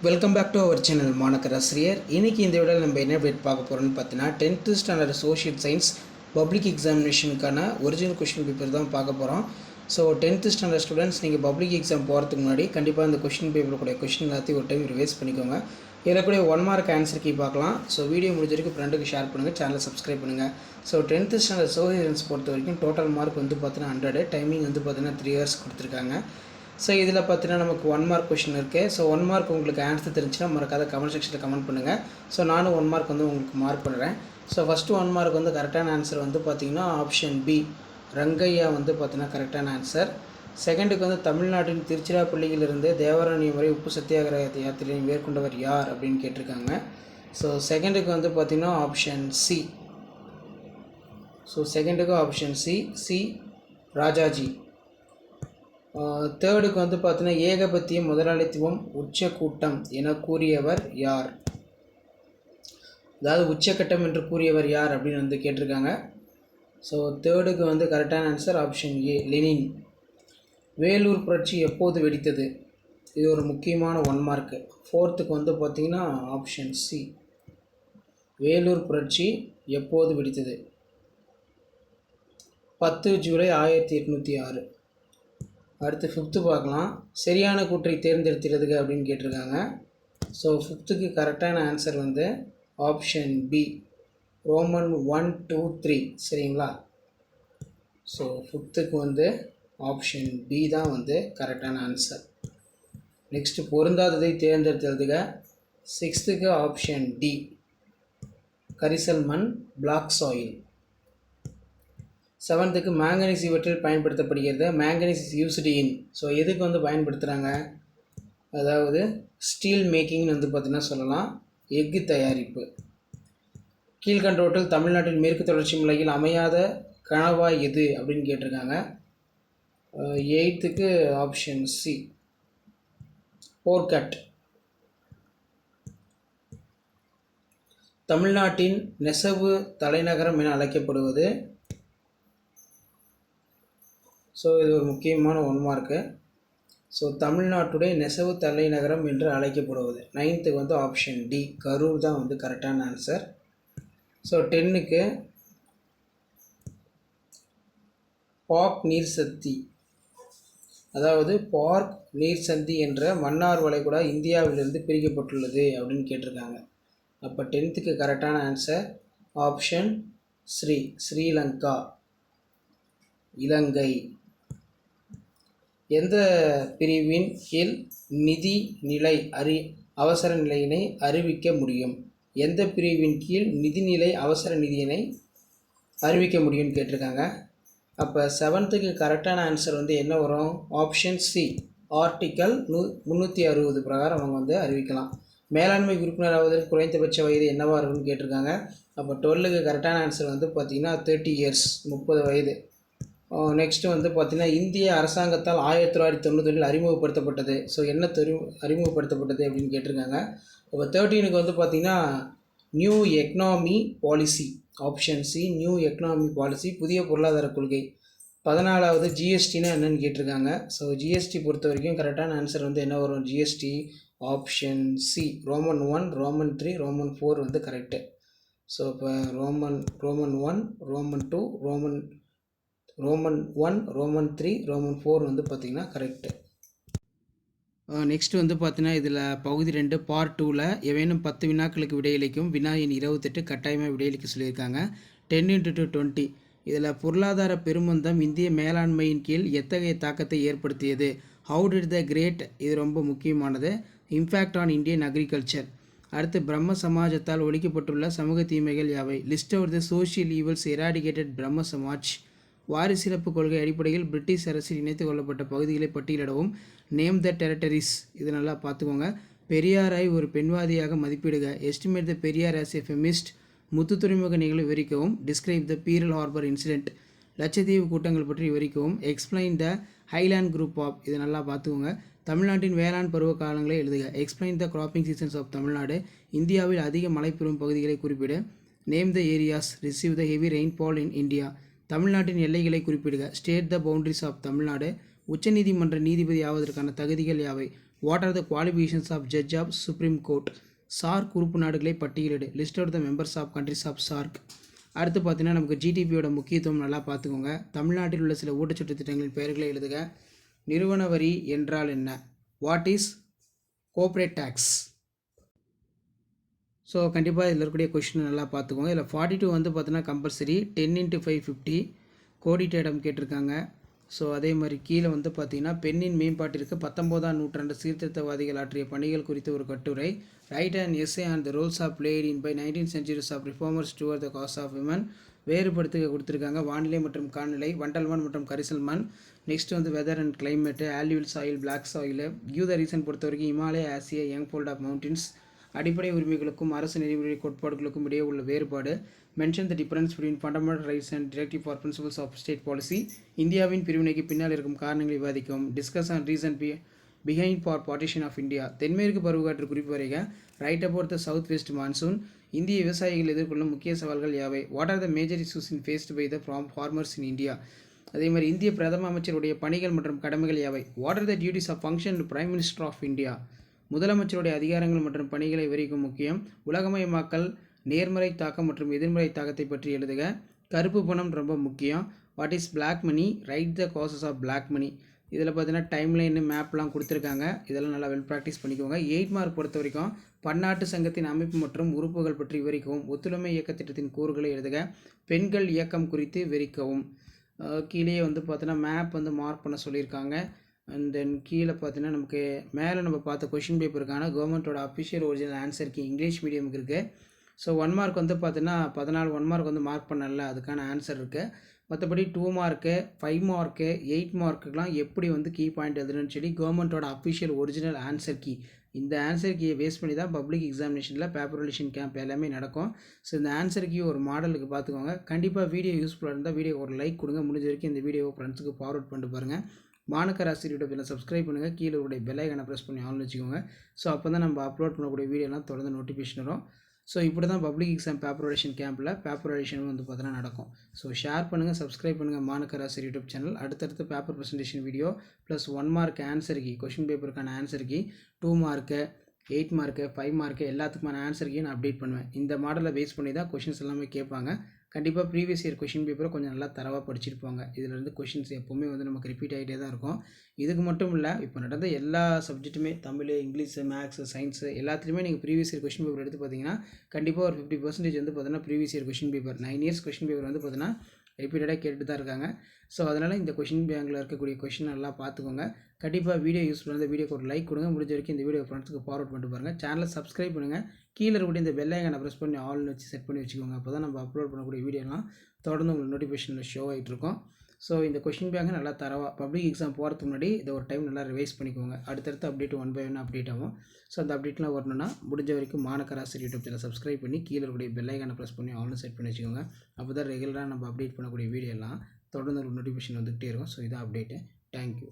Welcome back to our channel மாணக்கர் ஆசிரியர். இன்றைக்கி இந்த வீடியோவில் நம்ம என்ன அப்டேட் பார்க்க போகிறோம்னு பார்த்தீங்கன்னா 10th standard social science public எக்ஸாமினேஷனுக்கான ஒரிஜினல் கொஷின் பேப்பர் தான் பார்க்க போகிறோம். ஸோ 10th ஸ்டாண்டர்ட் ஸ்டூடெண்ட்ஸ் நீங்கள் பப்ளிக் எக்ஸாம் போகிறதுக்கு முன்னாடி கண்டிப்பாக இந்த கொஷின் பேப்பர் கூட கொஷின் எல்லாத்தையும் ஒரு டைம் ரிவைஸ் பண்ணிக்கோங்க. இதில் கூட 1 மார்க் ஆன்சர் கீ பார்க்கலாம். ஸோ வீடியோ முடிஞ்ச வரைக்கும் ஃப்ரெண்டுக்கு ஷேர் பண்ணுங்கள், சேனலை சப்ஸ்கிரைப் பண்ணுங்கள். So 10th standard social science பொறுத்த வரைக்கும் டோட்டல் மார்க் வந்து பார்த்தீங்கன்னா 100, டைமிங் வந்து பார்த்தீங்கன்னா 3 hours கொடுத்துருக்காங்க. ஸோ இதில் பார்த்தீங்கன்னா நமக்கு 1 மார்க் கொஷின் இருக்குது. ஸோ 1 மார்க் உங்களுக்கு ஆன்சர் தெரிஞ்சுன்னா மறக்காத கமெண்ட் செக்ஷனில் கமெண்ட் பண்ணுங்கள். ஸோ நானும் 1 மார்க் வந்து உங்களுக்கு மார்க் பண்ணுறேன். ஸோ ஃபஸ்ட்டு 1 மார்க் வந்து கரெக்டான ஆன்சர் வந்து பார்த்திங்கன்னா ஆப்ஷன் பி ரங்கையா வந்து பார்த்திங்கன்னா கரெக்டான ஆன்சர். செகண்டுக்கு வந்து தமிழ்நாட்டின் திருச்சிராப்பள்ளியிலிருந்து தேவராணியம் வரை உப்பு சத்தியாகிரக யாத்திரையை மேற்கொண்டவர் யார் அப்படின்னு கேட்டிருக்காங்க. ஸோ செகண்டுக்கு வந்து பார்த்திங்கன்னா ஆப்ஷன் சி. ஸோ செகண்டுக்கு ஆப்ஷன் சி ராஜாஜி. தேர்டுக்கு வந்து பார்த்தீங்கன்னா ஏகபத்திய முதலாளித்துவம் உச்ச கூட்டம் என கூறியவர் யார், அதாவது உச்சக்கட்டம் என்று கூறியவர் யார் அப்படின்னு வந்து கேட்டிருக்காங்க. ஸோ தேர்டுக்கு வந்து கரெக்டான answer option A Lenin. Vellore புரட்சி எப்போது வெடித்தது, இது ஒரு முக்கியமான 1 மார்க்கு. ஃபோர்த்துக்கு வந்து பார்த்திங்கன்னா ஆப்ஷன் சி வேலூர் புரட்சி எப்போது வெடித்தது 10 ஜூலை 1806. அடுத்து 5th பார்க்கலாம். சரியான கூற்றை தேர்ந்தெடுத்துறதுக்கு அப்படின்னு கேட்டிருக்காங்க. ஸோ 5th கரெக்டான ஆன்சர் வந்து ஆப்ஷன் பி ரோமன் 1, 2, 3 சரிங்களா. ஸோ 5th வந்து ஆப்ஷன் பி தான் வந்து கரெக்டான ஆன்சர். நெக்ஸ்ட்டு பொருந்தாததை தேர்ந்தெடுத்துறதுக்கு 6th ஆப்ஷன் டி கரிசல் மண் பிளாக் சாயில். 7th மேங்கனீஸ் இவற்றில் பயன்படுத்தப்படுகிறது. Manganese is used in. So எதுக்கு வந்து பயன்படுத்துகிறாங்க, அதாவது ஸ்டீல் மேக்கிங்னு வந்து பார்த்திங்கன்னா சொல்லலாம், எஃகு தயாரிப்பு. கீழ்கண்டவற்றில் தமிழ்நாட்டின் மேற்கு தொடர்ச்சி மலையில் அமையாத கணவாய் எது அப்படின்னு கேட்டிருக்காங்க. 8th option C போர்கட். தமிழ்நாட்டின் நெசவு தலைநகரம் என அழைக்கப்படுவது. ஸோ இது ஒரு முக்கியமான 1 மார்க்கு. ஸோ தமிழ்நாட்டுடைய நெசவு தலைநகரம் என்று அழைக்கப்படுவது. 9th வந்து ஆப்ஷன் டி கரூர் தான் வந்து கரெக்டான ஆன்சர். ஸோ 10th பார்க் நீர் சந்தி, அதாவது பார்க் நீர் சந்தி என்ற மன்னார் வளைகுடா இந்தியாவிலிருந்து பிரிக்கப்பட்டுள்ளது அப்படின்னு கேட்டிருக்காங்க. அப்போ 10th கரெக்டான ஆன்சர் ஆப்ஷன் ஸ்ரீலங்கா இலங்கை. எந்த பிரிவின் கீழ் நிதி நிலை அவசர நிலையினை அறிவிக்க முடியும், எந்த பிரிவின் கீழ் நிதிநிலை அவசர நிதியினை அறிவிக்க முடியும்னு கேட்டிருக்காங்க. அப்போ 7th கரெக்டான ஆன்சர் வந்து என்ன வரும், ஆப்ஷன் சி ஆர்டிக்கல் 360 பிரகாரம் அவங்க வந்து அறிவிக்கலாம். மேலாண்மை உறுப்பினர் ஆவதற்கு குறைந்தபட்ச வயது என்னவாக இருக்குன்னு கேட்டிருக்காங்க. அப்போ 12th கரெக்டான ஆன்சர் வந்து பார்த்திங்கன்னா 30 years 30 வயது. நெக்ஸ்ட்டு வந்து பார்த்திங்கன்னா இந்திய அரசாங்கத்தால் 1991 அறிமுகப்படுத்தப்பட்டது. ஸோ என்ன அறிமுகப்படுத்தப்பட்டது அப்படின்னு கேட்டிருக்காங்க. இப்போ 13th வந்து பார்த்திங்கன்னா new economy policy, option C new economy policy புதிய பொருளாதார கொள்கை. 14th ஜிஎஸ்டினா என்னன்னு கேட்டிருக்காங்க. ஸோ ஜிஎஸ்டி பொறுத்த வரைக்கும் கரெக்டான ஆன்சர் வந்து என்ன வரும், GST option C Roman 1, Roman 3, Roman 4 வந்து கரெக்டு. ஸோ இப்போ Roman 1, Roman 2, Roman 1, Roman 3, Roman 4 வந்து பார்த்திங்கன்னா கரெக்டு. நெக்ஸ்ட்டு வந்து பார்த்தீங்கன்னா இதில் பகுதி 2 பார்ட் 2ல் ஏவேனும் 10 வினாக்களுக்கு விடையளிக்கும் வினா எண் 28 கட்டாயமாக விடையளிக்க சொல்லியிருக்காங்க. 10x20. இதில் பொருளாதார பெருமந்தம் இந்திய மேலாண்மையின் கீழ் எத்தகைய தாக்கத்தை ஏற்படுத்தியது, ஹவு டிட் த கிரேட், இது ரொம்ப முக்கியமானது, இம்பேக்ட் ஆன் இந்தியன் அக்ரிகல்ச்சர். அடுத்து பிரம்ம சமாஜத்தால் ஒழிக்கப்பட்டுள்ள சமூக தீமைகள் யாவை, list out the social evils eradicated பிரம்ம சமாஜ். வாரிசிறப்பு கொள்கை அடிப்படையில் பிரிட்டிஷ் அரசில் இணைத்து கொள்ளப்பட்ட பகுதிகளை பட்டியலிடவும். நேம் த டெரிட்டரிஸ், இது நல்லா பார்த்துக்கோங்க. பெரியாரை ஒரு பெண்வாதியாக மதிப்பிடுக. Estimate the Periyar as a feminist. முத்து துறைமுக நிகழ்வு விவரிக்கவும். Describe the pearl harbour incident. லட்சத்தீவு கூட்டங்கள் பற்றி விவரிக்கவும். Explain the highland group of, இது நல்லா பார்த்துக்கோங்க. தமிழ்நாட்டின் வேளாண் பருவ காலங்களை எழுதுக. Explain the cropping seasons of Tamil Nadu. இந்தியாவில் அதிக மழை பெறும் பகுதிகளை குறிப்பிடு. Name the areas receive the heavy rainfall in India. தமிழ்நாட்டின் எல்லைகளை குறிப்பிடுக. State the boundaries of Tamil Nadu. உச்சநீதிமன்ற நீதிபதி ஆவதற்கான தகுதிகள் யாவை, what are the qualifications of judge of supreme court? SAARC உறுப்பு நாடுகளை பட்டியலிடு. List out the members of countries of SAARC. அடுத்து பார்த்தீங்கன்னா நமக்கு ஜிடிபியோட முக்கியத்துவம் நல்லா பார்த்துக்கோங்க. தமிழ்நாட்டில் உள்ள சில ஊட்டச்சத்து திட்டங்களின் பெயர்களை எழுதுக. நிறுவன வரி என்றால் என்ன? What is corporate tax? So கண்டிப்பாக இதில் இருக்கக்கூடிய கொஷின் நல்லா பார்த்துக்கோங்க. இதில் 42 வந்து பார்த்தீங்கன்னா கம்பல்சரி 10 × 5 50 கோடிட்டேடம் கேட்டிருக்காங்க. ஸோ அதே மாதிரி கீழே வந்து பார்த்தீங்கன்னா பெண்ணின் மேம்பாட்டிற்கு 19ஆம் நூற்றாண்டு சீர்திருத்தவாதிகள் ஆற்றிய பணிகள் குறித்த ஒரு கட்டுரை. Write and essay on the roles of played in by 19th centuries of reformers toward the cause of women. வேறுபடுத்துக கொடுத்துருக்காங்க. வானிலை மற்றும் காலநிலை, வண்டல் மண் மற்றும் கரிசல் மண். நெக்ஸ்ட் வந்து weather and climate, alluvial soil, black soil. Give the reason பொறுத்த வரைக்கும் Himalaya Asia young fold of mountains. அடிப்படை உரிமைகளுக்கும் அரசு நெறிமுறை கோட்பாடுகளுக்கும் இடையே உள்ள வேறுபாடு. Mention the difference between fundamental rights and directive for principles of state policy. இந்தியாவின் பிரிவினைக்கு பின்னால் இருக்கும் காரணங்களை விவாதிக்கும். Discuss on reason behind for partition of India. தென்மேற்கு பருவக்காற்று குறிப்பு வரைக. Write about the south west monsoon. இந்திய விவசாயிகள் எதிர்கொள்ளும் முக்கிய சவால்கள் யாவை? What are the major issues in faced by the farmers in India? அதே மாதிரி இந்திய பிரதம அமைச்சருடைய பணிகள் மற்றும் கடமைகள் யாவை? What are the duties of function prime minister of India? முதலமைச்சருடைய அதிகாரங்கள் மற்றும் பணிகளை விவரிக்கும் முக்கியம். உலகமயமாக்கல், நேர்மறை தாக்கம் மற்றும் எதிர்மறை தாக்கத்தை பற்றி எழுதுக. கருப்பு பணம் ரொம்ப முக்கியம். What is black money? Right the causes of black money. இதில் பார்த்தீங்கன்னா டைம்லைன் மேப்லாம் கொடுத்துருக்காங்க. இதெல்லாம் நல்லா வெல் ப்ராக்டிஸ் பண்ணிக்கோங்க. 8 மார்க் பொறுத்த வரைக்கும் பன்னாட்டு சங்கத்தின் அமைப்பு மற்றும் உறுப்புகள் பற்றி விவரிக்கவும். ஒத்துழைமை இயக்க திட்டத்தின் கூறுகளை எழுதுக. பெண்கள் இயக்கம் குறித்து விவரிக்கவும். கீழே வந்து பார்த்தீங்கன்னா மேப் வந்து மார்க் பண்ண சொல்லியிருக்காங்க. அண்ட் தென் கீழே பார்த்தீங்கன்னா நமக்கு மேலே நம்ம பார்த்த கொஷின் பேப்பருக்கான கவர்மெண்ட்டோட அஃபிஷியல் ஒரிஜினல் ஆன்சருக்கு இங்கிலீஷ் மீடியமுக்கு இருக்குது. ஸோ 1 மார்க் வந்து பார்த்தீங்கன்னா 14 1 மார்க் வந்து மார்க் பண்ணல, அதுக்கான ஆன்சர் இருக்குது. மற்றபடி 2 மார்க்கு 5 மார்க்கு 8 மார்க்குக்கெலாம் எப்படி வந்து கீ பாயிண்ட் எழுதுன்னு சொல்லி கவர்மெண்ட்டோட அஃபிஷியல் ஒரிஜினல் ஆன்சர் கீ, இந்த ஆன்சர் கீயை பேஸ் பண்ணி தான் பப்ளிக் எக்ஸாமினேஷனில் பேப்பர் ரிலேஷன் கேம்ப் எல்லாமே நடக்கும். ஸோ இந்த ஆன்சர் கீ ஒரு மாடலுக்கு பார்த்துக்கோங்க. கண்டிப்பாக வீடியோ யூஸ்ஃபுல்லாக இருந்தால் வீடியோ ஒரு லைக் கொடுங்க. முடிஞ்ச வரைக்கும் இந்த வீடியோவை ஃப்ரெண்ட்ஸுக்கு ஃபார்வர்ட் பண்ணிட்டு பாருங்கள். மாணக்க ராசி யூடியூப் சேனல் சப்ஸ்கிரைப் பண்ணுங்கள். கீழே உடைய பெல் ஐகானை ப்ரெஸ் பண்ணி ஆன் வச்சுக்கோங்க. ஸோ அப்போ தான் நம்ம அப்லோட் பண்ணக்கூடிய வீடியோலாம் தொடர்ந்து நோட்டிஃபிகேஷன் வரும். ஸோ இப்படி தான் பப்ளிக் எக்ஸாம் பேப்பர் ரிலேஷன் கேம்பில் பேப்பர் ரிலேஷன் வந்து பார்த்தீங்கன்னா நடக்கும். ஸோ ஷேர் பண்ணுங்கள், சப்ஸ்கிரைப் பண்ணுங்கள் மாணக்க ராசி யூடியூப் சேனல். அடுத்தடுத்து paper presentation video plus 1 mark answer key, question பேப்பருக்கான answer key, 2 mark 8 mark 5 mark எல்லாத்துக்குமான ஆன்சர் கீ நான் அப்டேட் பண்ணுவேன். இந்த மாடலை பேஸ் பண்ணி தான் கொஷின்ஸ் எல்லாமே கேட்பாங்க. கண்டிப்பாக ப்ரீவியஸ் இயர் கொஷின் பேப்பரை கொஞ்சம் நல்லா தரவாக படிச்சிருப்பாங்க. இதிலேருந்து கொஷின்ஸ் எப்போவுமே வந்து நமக்கு ரிப்பீட் ஆகிட்டே தான் இருக்கும். இதுக்கு மட்டும் இல்லை, இப்போ நடந்த எல்லா சப்ஜெக்ட்டுமே தமிழ், இங்கிலீஷு, மேக்ஸு, சயின்ஸு எல்லாத்துலேயுமே நீங்கள் ப்ரீவியஸ் இயர் கொஷின் பேப்பர் எடுத்து பார்த்தீங்கன்னா கண்டிப்பாக ஒரு 50% வந்து பார்த்தீங்கன்னா previous year question paper 9 years question paper வந்து பார்த்தீங்கன்னா ரிப்பீட்டடாக கேட்டு தான் இருக்காங்க. ஸோ அதனால் இந்த கொஷின் பேங்கில் இருக்கக்கூடிய கொஷின் நல்லா பார்த்துக்கோங்க. கண்டிப்பாக வீடியோ யூஸ்ஃபுல்லாக இருந்தால் வீடியோக்கு ஒரு லைக் கொடுங்க. முடிஞ்ச வரைக்கும் இந்த வீடியோ ஃப்ரெண்ட்ஸுக்கு ஃபார்வர்ட் பண்ணிட்டு பாருங்கள். சேனலை சப்ஸ்கிரைப் பண்ணுங்கள். கீழே இருக்கக்கூடிய இந்த பெல் ஐகானை ப்ரெஸ் பண்ணி ஆல்னு வச்சு செட் பண்ணி வச்சுக்கோங்க. அப்போ தான் நம்ம அப்லோட் பண்ணக்கூடிய வீடியோலாம் தொடர்ந்து உங்களுக்கு நோட்டிஃபிகேஷனில் ஷோ ஆகிட்டு இருக்கும். ஸோ இந்த கொஷின் பேங்கை நல்லா தரவாக பப்ளிக் எக்ஸாம் போகிறதுக்கு முன்னாடி இதை ஒரு டைம் நல்லா ரிவைஸ் பண்ணிக்கோங்க. அடுத்தடுத்து அப்டேட் 1 by 1 அப்டேட் ஆகும். ஸோ அந்த அப்டேட்லாம் வரணும்னா முடிஞ்ச வரைக்கும் மாணக்க ராசி யூடியூப் சேனல் சப்ஸ்கிரைப் பண்ணி கீழே இருக்கக்கூடிய பெல் ஐகானை ப்ரெஸ் பண்ணி ஆல்னு செட் பண்ணி வச்சுக்கோங்க. அப்போ தான் ரெகுலராக நம்ம அப்டேட் பண்ணக்கூடிய வீடியோலாம் தொடர்ந்து ஒரு நோட்டிஃபிகேஷன் வந்துகிட்டே இருக்கும். ஸோ இதான் அப்டேட்டு. தேங்க்யூ.